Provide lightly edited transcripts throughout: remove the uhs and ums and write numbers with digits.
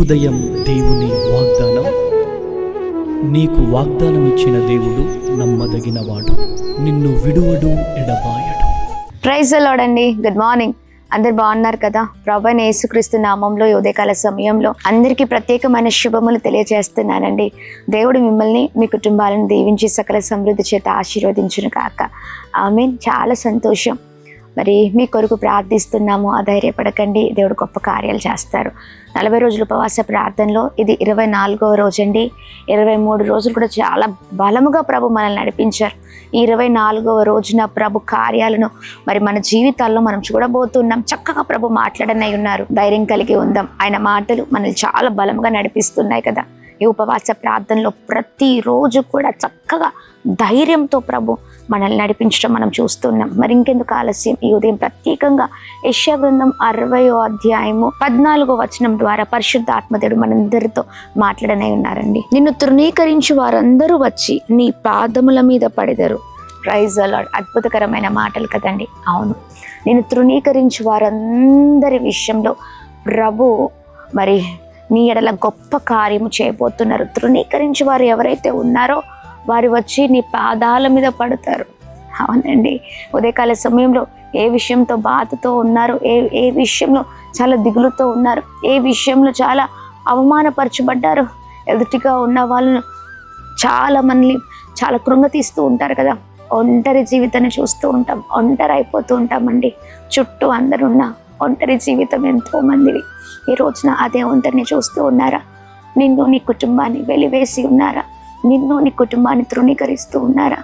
ఉదయం దేవుని వాగ్దానం. నీకు వాగ్దానం ఇచ్చిన దేవుడు నమ్మదగినవాడు, నిన్ను విడువడు, ఎడబాయడు. ప్రైజ్ ది లార్డ్ అండి. Good morning. అందరు బాగున్నారు కదా? ప్రభువైన యేసుక్రీస్తు నామంలో ఈ ఉదయకాల సమయంలో అందరికీ ప్రత్యేకమైన శుభములు తెలియజేస్తున్నానండి. దేవుడు మిమ్మల్ని, మీ కుటుంబాలను దీవించి సకల సమృద్ధి చేత ఆశీర్వదించును కాక. ఆమేన్. చాలా సంతోషం. మరి మీ కొరకు ప్రార్థిస్తున్నాము. అధైర్యపడకండి, దేవుడు గొప్ప కార్యాలు చేస్తారు. 40 రోజుల ఉపవాస ప్రార్థనలో ఇది 24వ రోజు అండి. 23 రోజులు కూడా చాలా బలముగా ప్రభు మనల్ని నడిపించారు. ఈ 24వ రోజున ప్రభు కార్యాలను మరి మన జీవితాల్లో మనం చూడబోతున్నాం. చక్కగా ప్రభు మాట్లాడనై ఉన్నారు. ధైర్యం కలిగి ఉందాం. ఆయన మాటలు మనల్ని చాలా బలంగా నడిపిస్తున్నాయి కదా. ఈ ఉపవాస ప్రార్థనలో ప్రతిరోజు కూడా చక్కగా ధైర్యంతో ప్రభు మనల్ని నడిపించడం మనం చూస్తున్నాం. మరి ఇంకెందుకు ఆలస్యం? ఈ ఉదయం ప్రత్యేకంగా యెషయా గ్రంథం 60వ అధ్యాయము 14వ వచనం ద్వారా పరిశుద్ధ ఆత్మదేవుడు మనందరితో మాట్లాడనై ఉన్నారండి. నిన్ను తృణీకరించి వారందరూ వచ్చి నీ పాదముల మీద పడెదరు. Praise the Lord. అద్భుతకరమైన మాటలు కదండి. అవును, నిన్ను తృణీకరించి వారందరి విషయంలో ప్రభు మరి నీ ఎడల గొప్ప కార్యము చేయబోతున్నారు. తృణీకరించి వారు ఎవరైతే ఉన్నారో వారు వచ్చి నీ పాదాల మీద పడతారు. అవునండి, ఉదయకాల సమయంలో ఏ విషయంతో బాధతో ఉన్నారు, ఏ విషయంలో చాలా దిగులుతో ఉన్నారు, ఏ విషయంలో చాలా అవమానపరచబడ్డారు, ఎదుటిగా ఉన్న వాళ్ళను చాలా మంది చాలా కృంగతీస్తూ ఉంటారు కదా. ఒంటరి జీవితాన్ని చూస్తూ ఉంటాం, ఒంటరి అయిపోతూ ఉంటామండి. చుట్టూ అందరున్న ఒంటరి జీవితం ఎంతో మందివి. ఈ రోజున అదే ఒంటరిని చూస్తూ ఉన్నారా? నిన్ను, నీ కుటుంబాన్ని వెలివేసి ఉన్నారా? నిన్ను, నీ కుటుంబాన్ని తృణీకరిస్తూ ఉన్నారా?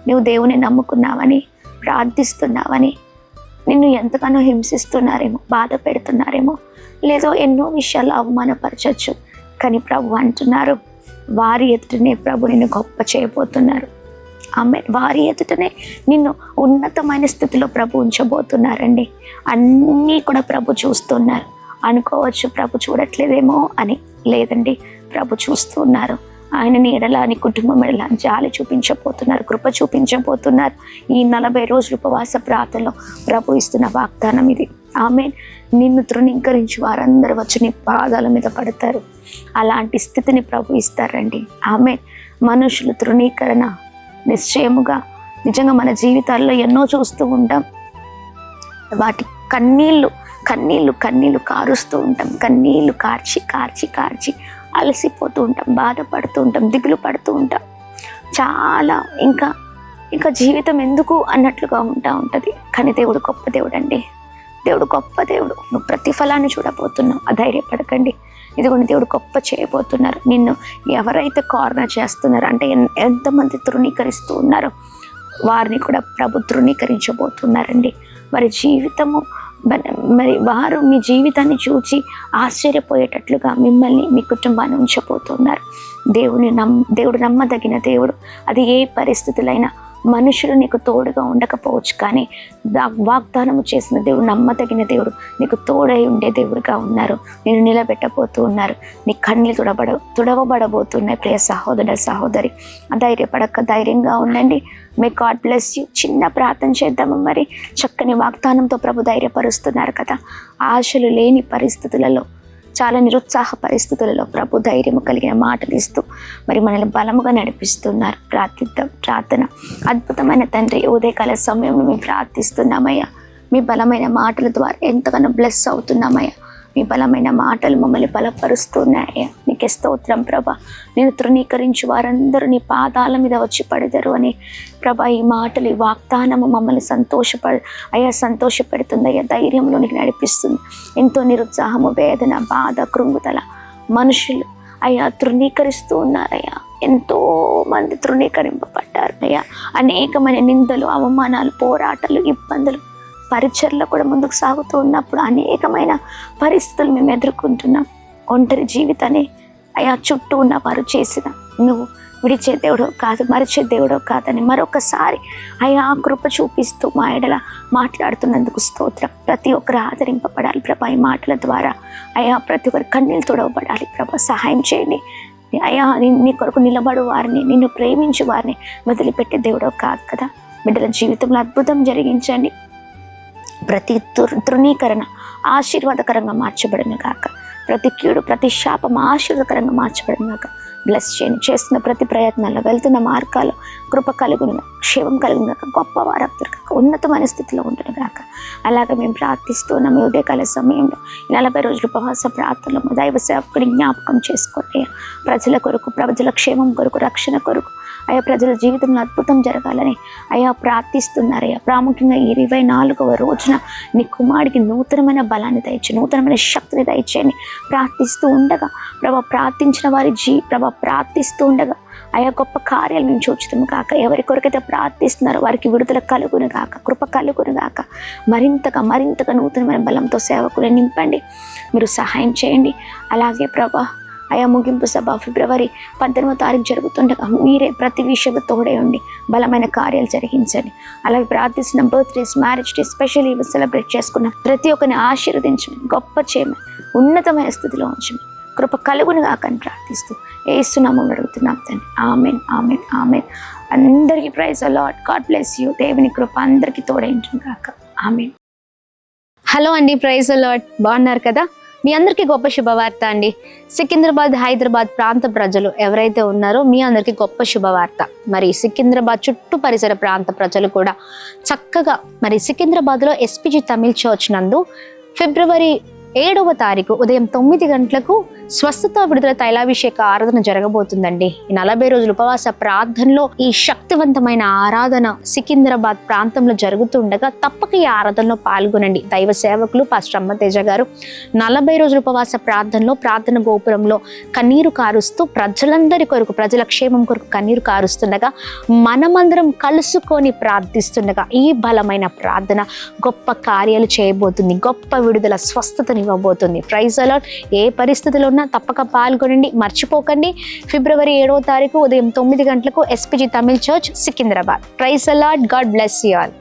నువ్వు దేవుని నమ్ముకున్నావని, ప్రార్థిస్తున్నావని నిన్ను ఎంతగానో హింసిస్తున్నారేమో, బాధ పెడుతున్నారేమో, లేదో ఎన్నో విషయాలు అవమానపరచచ్చు. కానీ ప్రభు అంటున్నారు, వారి ఎదుటనే ప్రభు నిన్ను గొప్ప చేయబోతున్నారు. ఆమె వారి ఎదుటనే నిన్ను ఉన్నతమైన స్థితిలో ప్రభు ఉంచబోతున్నారండి. అన్నీ కూడా ప్రభు చూస్తున్నారు. అనుకోవచ్చు ప్రభు చూడట్లేదేమో అని. లేదండి, ప్రభు చూస్తూ ఉన్నారు. ఆయన నీ ఎడల, నీ కుటుంబం ఎడల జాలి చూపించబోతున్నారు, కృప చూపించబోతున్నారు. ఈ 40 రోజుల ఉపవాస ప్రార్థనలో ప్రభు ఇస్తున్న వాగ్దానం ఇది. ఆమెన్. నిన్ను తృణీకరించి వారందరూ వచ్చి నీ పాదాల మీద పడతారు. అలాంటి స్థితిని ప్రభు ఇస్తారండి. ఆమెన్. మనుషులు తృణీకరణ నిశ్చయముగా నిజంగా మన జీవితాల్లో ఎన్నో చూస్తూ ఉంటాం. వాటి కన్నీళ్ళు కన్నీళ్ళు కన్నీళ్ళు కారుస్తూ ఉంటాం. కన్నీళ్ళు కార్చి కార్చి కార్చి అలసిపోతూ ఉంటాం, బాధపడుతూ ఉంటాం, దిగులు పడుతూ ఉంటాం. చాలా ఇంకా జీవితం ఎందుకు అన్నట్లుగా ఉంటుంది. కానీ దేవుడు గొప్ప దేవుడు అండి. దేవుడు గొప్ప దేవుడు. నువ్వు ప్రతిఫలాన్ని చూడబోతున్నావు. అధైర్యపడకండి. ఇదిగోండి, దేవుడు గొప్ప చేయబోతున్నారు. నిన్ను ఎవరైతే కార్నర్ చేస్తున్నారో, అంటే ఎంతమంది తృణీకరిస్తూ ఉన్నారో వారిని కూడా ప్రభు తృణీకరించబోతున్నారండి. వారి జీవితము మరి వారు మీ జీవితాన్ని చూచి ఆశ్చర్యపోయేటట్లుగా మిమ్మల్ని, మీ కుటుంబాన్ని ఉంచబోతున్నారు. దేవుడు నమ్మదగిన దేవుడు. అది ఏ పరిస్థితులైనా మనుషులు నీకు తోడుగా ఉండకపోవచ్చు, కానీ వాగ్దానము చేసిన దేవుడు నమ్మదగిన దేవుడు. నీకు తోడై ఉండే దేవుడుగా ఉన్నారు. నేను నిలబెట్టబోతూ ఉన్నారు. నీ కన్నీళ్ళు తుడవబడబోతున్నాయి. ప్రియ సహోదర, సహోదరి, ధైర్యపడక ధైర్యంగా ఉండండి. May God bless you. చిన్న ప్రార్థన చేద్దాము. మరి చక్కని వాగ్దానంతో ప్రభు ధైర్యపరుస్తున్నారు కదా. ఆశలు లేని పరిస్థితులలో, చాలా నిరుత్సాహ పరిస్థితులలో ప్రభు ధైర్యము కలిగిన మాటలు ఇస్తూ మరి మనల్ని బలముగా నడిపిస్తున్నారు. ప్రార్థిద్దాం. ప్రార్థన. అద్భుతమైన తండ్రి, ఉదయకాల సమయంలో మేము ప్రార్థిస్తున్నామయ్యా. మీ బలమైన మాటల ద్వారా ఎంతగానో బ్లెస్ అవుతున్నామయ్యా. మీ బలమైన మాటలు మమ్మల్ని బలపరుస్తున్నాయ్యా. నీకే స్తోత్రం ప్రభా. నేను తృణీకరించి వారందరూ నీ పాదాల మీద వచ్చి పడతారు అని ప్రభా, ఈ మాటలు, ఈ వాగ్దానము మమ్మల్ని సంతోషపెడుతుందయ్యా. ధైర్యంలో నీకు నడిపిస్తుంది. ఎంతో నిరుత్సాహము, వేదన, బాధ, కృంగుదల మనుషులు అయ్యా తృణీకరిస్తూ ఉన్నారయ్యా. ఎంతో మంది తృణీకరింపబడ్డారు అయ్యా. అనేకమైన నిందలు, అవమానాలు, పోరాటాలు, ఇబ్బందులు, పరిచర్లో కూడా ముందుకు సాగుతూ ఉన్నప్పుడు అనేకమైన పరిస్థితులు మేము ఎదుర్కొంటున్నాం. ఒంటరి జీవితాన్ని అయా చుట్టూ ఉన్న వారు చేసిన నువ్వు విడిచే దేవుడో కాదు, మరిచే దేవుడో కాదని మరొకసారి అయా కృప చూపిస్తూ మా ఎడల మాట్లాడుతున్నందుకు స్తోత్రం. ప్రతి ఒక్కరు ఆదరింపబడాలి ప్రభా. ఈ మాటల ద్వారా అయా ప్రతి ఒక్కరు కన్నీళ్ళు తుడవబడాలి ప్రభా. సహాయం చేయండి అయా. నీ కొరకు నిలబడు వారిని, నిన్ను ప్రేమించు వారిని వదిలిపెట్టే దేవుడో కాదు కదా. బిడ్డల జీవితంలో అద్భుతం జరిగించండి. ప్రతి తృణీకరణ ఆశీర్వాదకరంగా మార్చబడును గాక. ప్రతి కీడు ప్రతి శాపం ఆశీర్వదకరంగా మార్చబడిన గాక. బ్లెస్ చేయండి. చేస్తున్న ప్రతి ప్రయత్నాల్లో వెళ్తున్న మార్గాలు కృప కలుగును, క్షేమం కలుగును గాక. గొప్ప వారవుతారు కాక, ఉన్నతమైన స్థితిలో ఉంటుంది గాక. అలాగే మేము ప్రార్థిస్తున్నాము. ఉదయకాల సమయంలో 40 రోజులు ఉపవాస ప్రార్థనలో మా దైవ సేవకుని జ్ఞాపకం చేసుకోండి. ప్రజల కొరకు, ప్రజల క్షేమం కొరకు, రక్షణ కొరకు, అయ్యా ప్రజల జీవితంలో అద్భుతం జరగాలని అయ్యా ప్రార్థిస్తున్నారయ్యా. ప్రాముఖ్యంగా ఈ 24వ రోజున నీ కుమారుడికి నూతనమైన బలాన్ని దయచేయండి, నూతనమైన శక్తిని దయచేయండి. ప్రార్థిస్తూ ఉండగా ప్రభా, ప్రార్థించిన వారి ప్రార్థిస్తూ ఉండగా అయా గొప్ప కార్యాలు మేము చూచుతాము కాక. ఎవరి కొరకైతే ప్రార్థిస్తున్నారో వారికి విడుదల కలుగును గాక, కృప కలుగును గాక. మరింతగా నూతనమైన బలంతో సేవకులు నింపండి, మీరు సహాయం చేయండి. అలాగే ప్రభా అయా ముగింపు సభ ఫిబ్రవరి 18వ తారీఖు జరుగుతుండగా మీరే ప్రతి విషయంలో తోడే ఉండి బలమైన కార్యాలు జరిగించండి. అలాగే ప్రార్థిస్తున్న birthdays, marriage day, special event celebrate చేసుకున్న ప్రతి ఒక్కరిని ఆశీర్వదించమని, గొప్ప చేయమని, ఉన్నతమైన స్థితిలో ఉంచమని, కృప కలుగును కాకని ప్రార్థిస్తూ యేసునామములో అడుగుతున్నాం తండ్రి. ఆమెన్, ఆమెన్, ఆమెన్. అందరికీ praise the Lord. God bless you. దేవుని కృప అందరికీ తోడే ఉంటుంది కాక. ఆమెన్. హలో అండి, ప్రైజ్ ద లార్డ్. బాగున్నారు కదా? మీ అందరికీ గొప్ప శుభవార్త అండి. సికింద్రాబాద్, హైదరాబాద్ ప్రాంత ప్రజలు ఎవరైతే ఉన్నారో మీ అందరికీ గొప్ప శుభవార్త. మరి సికింద్రాబాద్ చుట్టూ పరిసర ప్రాంత ప్రజలు కూడా చక్కగా మరి సికింద్రాబాద్లో ఎస్పీజీ తమిళ్ చర్చ్ నందు ఫిబ్రవరి 7వ తారీఖు ఉదయం 9 గంటలకు స్వస్థత విడుదల తైలాభిషేక ఆరాధన జరగబోతుందండి. ఈ 40 రోజుల ఉపవాస ప్రార్థనలో ఈ శక్తివంతమైన ఆరాధన సికింద్రాబాద్ ప్రాంతంలో జరుగుతుండగా తప్పక ఈ ఆరాధనలో పాల్గొనండి. దైవ సేవకులు పాస్టర్ అమ్మతేజ గారు 40 రోజుల ఉపవాస ప్రార్థనలో ప్రార్థన గోపురంలో కన్నీరు కారుస్తూ ప్రజలందరి కొరకు, ప్రజల క్షేమం కొరకు కన్నీరు కారుస్తుండగా మనమందరం కలుసుకొని ప్రార్థిస్తుండగా ఈ బలమైన ప్రార్థన గొప్ప కార్యాలు చేయబోతుంది, గొప్ప విడుదల స్వస్థతని ఇవ్వబోతుంది. Praise the Lord. ఏ పరిస్థితిలో ఉన్నా తప్పక పాల్గొనండి, మర్చిపోకండి. ఫిబ్రవరి 7వ తారీఖు ఉదయం 9 గంటలకు SPG Tamil church Secunderabad. Praise the Lord. God bless you all.